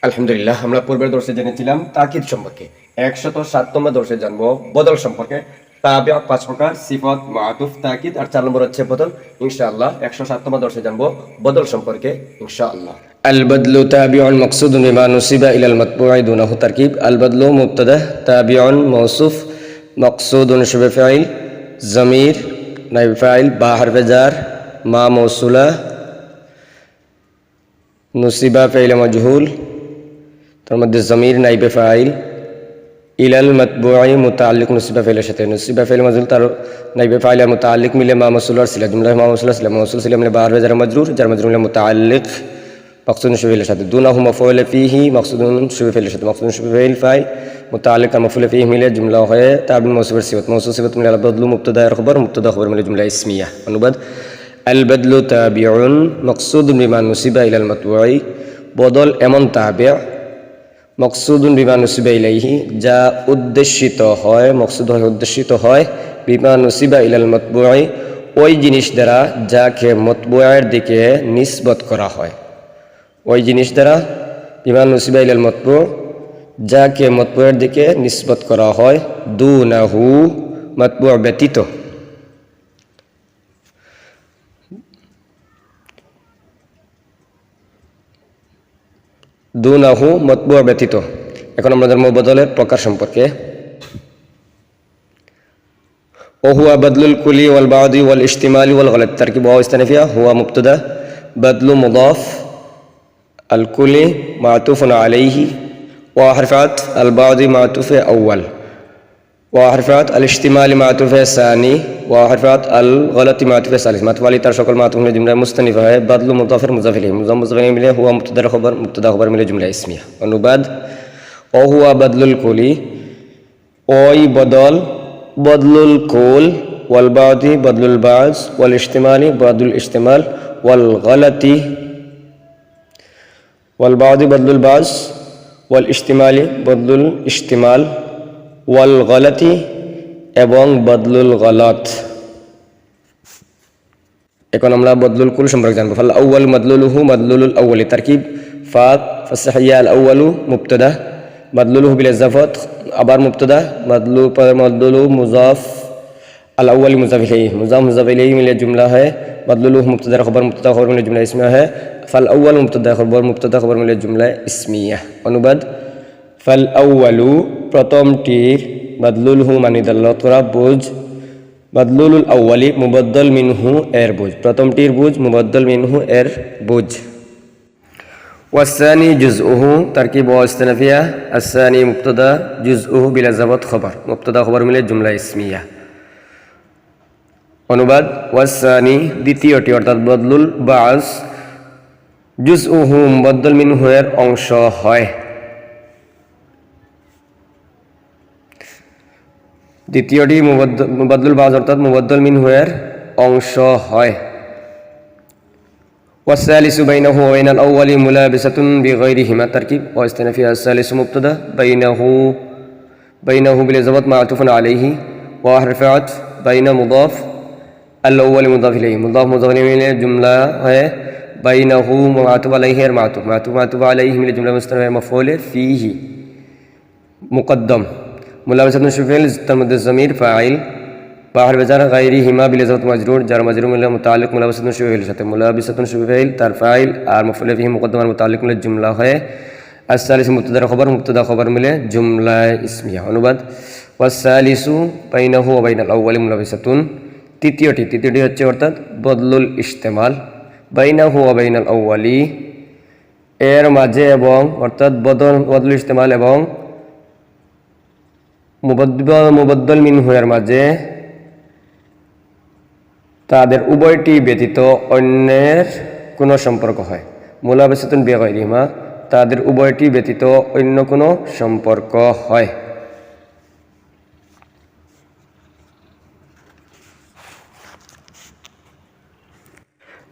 আলহামদুলিল্লাহ, আমরা পূর্বের দর্শে জেনেছিলাম তাকিদ সম্পর্কে। 107তম দর্শে জানবো বদল সম্পর্কে। তাবিয়া 5 প্রকার, সিফত, মাতুফ, তাকিদ আর 4 নম্বর হচ্ছে বদল। ইনশাআল্লাহ 107তম দর্শে জানবো বদল সম্পর্কে ইনশাআল্লাহ। البدل تابع مقصود بما نسب إلى المتبوع دونه تركيب. البدل مبتدأ تابع موصوف مقصود شبه فاعل ضمير نائب فاعل با حرف جر ما موصولة نسب فعل مجهول তার মধ্যে জমির নাইবে ফাইল ইলাল মাতবুই মুতাআল্লিক নুসিবা ফাইলের সাথে নুসিবা ফাইল মাজরুর তার নাইবে ফাইল আর মুতাআল্লিক মিলে মা মাসউল আর সিলা জুমলা মা মাসউল সিলা মাসউল সিলা মিলে বাহার জার মাজরুর জার মাজরুর মিলে মুতাআল্লিক মকসুদুন শুবে ফাইলের সাথে দুনাহু মাফউল ফিহি মকসুদুন শুবে ফাইলের সাথে মকসুদুন শুবে ফাইল ফাইল মুতাআল্লিক আর মাফউল ফিহি মিলে জুমলা হয় তাবিল মাসউল সিফাত মাসউল সিফাত মিলে আল বদলু মুবতাদা আর খবর মুবতাদা খবর মিলে জুমলা ইসমিয়া অনুবাদ আল বদলু তাবিউন মকসুদুন বিমা নুসিবা ইলাল মাতবুই বদল এমন তাবিউ মকসুদুন বিমা নুসিবা ইলাইহি যা উদ্দেশিত হয় মকসুদ হয় উদ্দেশিত হয় বিমা নুসিবা ইলাল মাতবুই ওই জিনিস দ্বারা যাকে মাতবুয়ের দিকে নিসবত করা হয় ওই জিনিস দ্বারা বিমা নুসিবা ইলাল মাতবু যাকে মাতবুয়ের দিকে নিসবত করা হয় দুনাহু মাতবু ব্যতীত দুনাহু মাতবু ব্যতীত। এখন আমরা জানব বদলের প্রকার সম্পর্কে। ওহুয়া বদলুল কুলি ওয়াল বাদি ওয়াল ইজতিমালি ওয়াল গলত তারকিব ওয়া ইস্তানাফিয়া হুয়া মুবতাদা বদলু মুদাফ আল কুলি মাতুফুন আলাইহি ওয়া হরফাত আল বাদি মাতুফে আউয়াল ওয়া হরফাত আল ইজতিমালি মাতুফে সানি ওয়া হরফাত আল গলতি মাতুফে সালিস মাতুফ আলি তার সকল মাতুফ মিলে জুমলা মুস্তানিফা হয় বদলু মুদাফের মুজাফ ইলাইহি মুজাফ ইলাইহি মিলে হুয়া মুবতাদা খবর মিলে জুমলা ইসমিয়া অনুবাদ ও হুয়া বদলুল কুলি ওই বদল বদলুল কুল ওয়াল বাদি বদলুল বাজ ওয়াল ইজতিমালি বদলুল ইজতিমাল ওয়াল গলতি ওয়াল বাদি বদলুল বাজ ওয়াল ইজতিমালি বদলুল ইজতিমাল ওয়াল গলতি এবং বদলুল গলত। এখন আমরা বদলুল কুল সম্পর্কে জানবো। ফাল আউয়াল মাদলুলুহু মাদলুলুল আউয়ালি তারকিব ফাত ফাসহিয়া আল আউয়ালু মুবতাদা মাদলুলুহু বিল ইজাফাত আবার মুবতাদা মাদলুলু মুজাফ আল আউয়ালি মুজাফ ইলাইহি মুজাফ ইলাইহি মিলে জুমলা है মাদলুলুহু মুবতাদা খবর মিলে জুমলা ইসমিয়া है ফাল আউয়াল মুবতাদা খবর মিলে জুমলা ইসমিয়া অনুবাদ ফাল আউয়ালু প্রথমটির মাদলুলহু মানে দাল্লাত করা বুঝ মাদলুলুল আউয়ালি মুবদ্দাল মিনহু এর বুঝ প্রথমটির বুঝ মুবদ্দাল মিনহু এর বুঝ। ওয়াসানি জুজউহু তারকিব ওয়া ইস্তিনাফিয়া আসানি মুবতাদা জুজউহু বিলা যাবাত খবর মুবতাদা খবর মিলে জুমলা ইসমিয়া অনুবাদ ওয়াসানি দ্বিতীয়টি অর্থাৎ বদলুল বাজ জুজউহু মুবদ্দাল মিনহু এর অংশ হয় দ্বিতীয়টি মুবদ্দুল বাজ অর্থাৎ মুবদ্দল মিনহু এর অংশ হয়। ওয়াসালিসু বাইনাহু ওয়া বাইনাল আউয়ালি মুলাবিসাতুন বিগাইরিহিমা তারকিব ওয়া ইস্তিনাফিয়া আস-সালিসু মুবতাদা বাইনাহু বিল ইজাফাত মা'তুফুন আলাইহি ওয়া হরফাত বাইনা মুদাফ আল আউয়ালি মুদাফ ইলাইহি মুদাফ ইলাইহি জুমলা হয় বাইনাহু মা'তুফ আলাইহি আর মা'তুফ আলাইহি মিলে জুমলা মুস্তানাফিয়া মাফউল ফিহি মুকদ্দম মুলাবিসাতুন শুফিল তার মধ্যে জমির ফাইল বাহার বেজার গায়রিহিমা বিল ইজাফাত মাজরুর জার মাজরুর মিলে মুতাআল্লিক মুলাবিসাতুন শুফিল সাথে মুলাবিসাতুন শুফিল তার ফাইল আর মাফউল ফিহি মুকদ্দম আর মুতাআল্লিক মিলে জুমলা হয় আস-সালিসু মুবতাদা খবর মিলে জুমলা ইসমিয়া অনুবাদ ওয়াস-সালিসু বাইনাহু ওয়া বাইনাল আউয়ালি মুলাবিসাতুন তৃতীয়টি হচ্ছে অর্থাৎ বদলুল ইস্তেমাল বাইনাহু ওয়া বাইনাল আউয়ালি এর মাঝে এবং অর্থাৎ বদলুল ইস্তেমাল এবং মুবদ্দল মিনহু এর মাঝে তাদের উভয়টি ব্যতীত অন্যের কোনো সম্পর্ক হয় মুলাবিসাতুন বিগাইরিহিমা তাদের উভয়টি ব্যতীত অন্য কোনো সম্পর্ক হয়।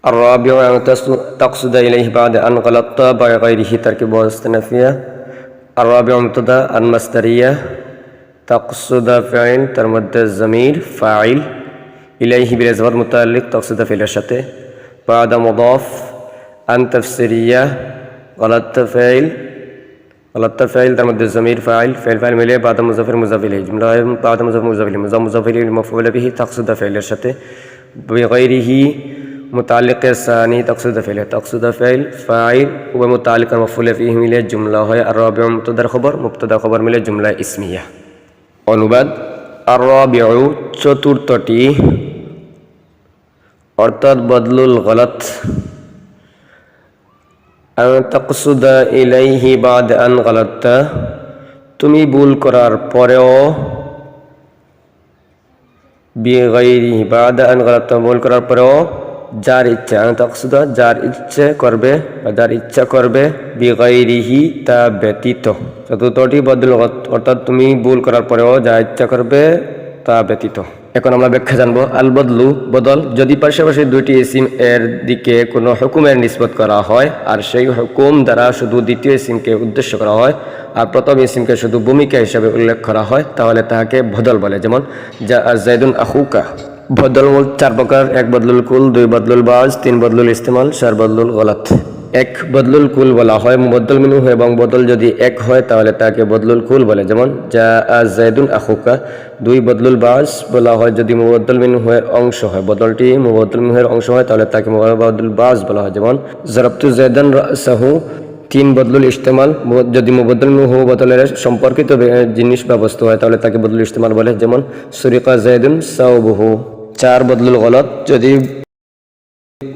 الرابع أن تقصد إليه بعد أن غلطت بغيره تركيب واستنافية الرابع مبتدأ المصدرية تقصد فعل ترمد الضمير فاعل إليه بالإضافة متعلق تقصد فعل الشتى بعد مضاف أن تفسيرية غلط فعل গলত্তা ফাইল তার মধ্যে জমির ফাইল ফাইল মিলে বাদা মুজাফির মুজাফিল জুমলা বাদা মুজাফির মুজাফিল মুজাফির মাফউল বিহি তাকসুদা ফাইলের সাথে বিগাইরিহি মুতাআল্লিক সানি তাকসুদা ফাইল ফাইল ও মুতাআল্লিক মাফউল বিহি মিলে জুমলা হয় আর রাবিউ মুবতাদা খবর মিলে জুমলা ইসমিয়া। অনুবাদ আর রাবিউ চতুর্থটি অর্থাৎ বদলুল গলত আন তাকসুদা ইলাইহি বাদ আন গলত্তা তুমি ভুল করার পরেও বিগাইরিহি বাদ আন গলত্তা ভুল করার পরেও যার ইচ্ছা আন তাকসুদা যার ইচ্ছে করবে বা যার ইচ্ছা করবে বিগাইরিহি তা ব্যতীত। চতুর্থটি বদলুল গলত অর্থাৎ তুমি ভুল করার পরেও যা ইচ্ছা করবে তা ব্যতীত। এখন আমরা ব্যাখ্যা জানবো। আল বদলু বদল যদি পাশাপাশি দুইটি ইসিম এর দিকে কোনো হুকুমের নিসবত করা হয় আর সেই হুকুম দ্বারা শুধু দ্বিতীয় ইসিমকে উদ্দেশ্য করা হয় আর প্রথম ইসিমকে শুধু ভূমিকা হিসাবে উল্লেখ করা হয় তাহলে তাহাকে বদল বলে। যেমন জাইদুন আখুকা। বদল মূল 4 প্রকার: 1 বদলুল কুল, 2 বদলুল বাজ, 3 বদলুল ইস্তেমাল, 4 বদলুল গলত। 1 বদলুল কুল বলা হয় মুবদ্দল মিনহু এবং বদল যদি 1 হয় তাহলে তাকে বদলুল কুল বলে। যেমন জাইদুন আখুকা। 2 বদলুল বাজ বলা হয় যদি মুবদ্দল মিনহু এর অংশ হয়, বদলটি মুবদ্দল মিনহু এর অংশ হয় তাহলে তাকে মুবদ্দল বাজ বলা হয়। যেমন জরাবতু জাইদান রাসাহু। 3 বদলুল ইস্তেমাল যদি মুবদ্দল মিনহু বদলের সম্পর্কিত জিনিস বা বস্তু হয় তাহলে তাকে বদলুল ইস্তেমাল বলে। যেমন সুরিকা জাইদুন সাওবুহু। 4 বদলুল গলত যদি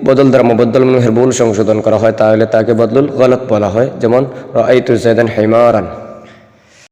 বদল দ্বারা মুবদ্দল মিনহুর ভুল সংশোধন করা হয় তাহলে তাকে বদলুল গলত বলা হয়। যেমন রাআইতু জাইদান হিমারান।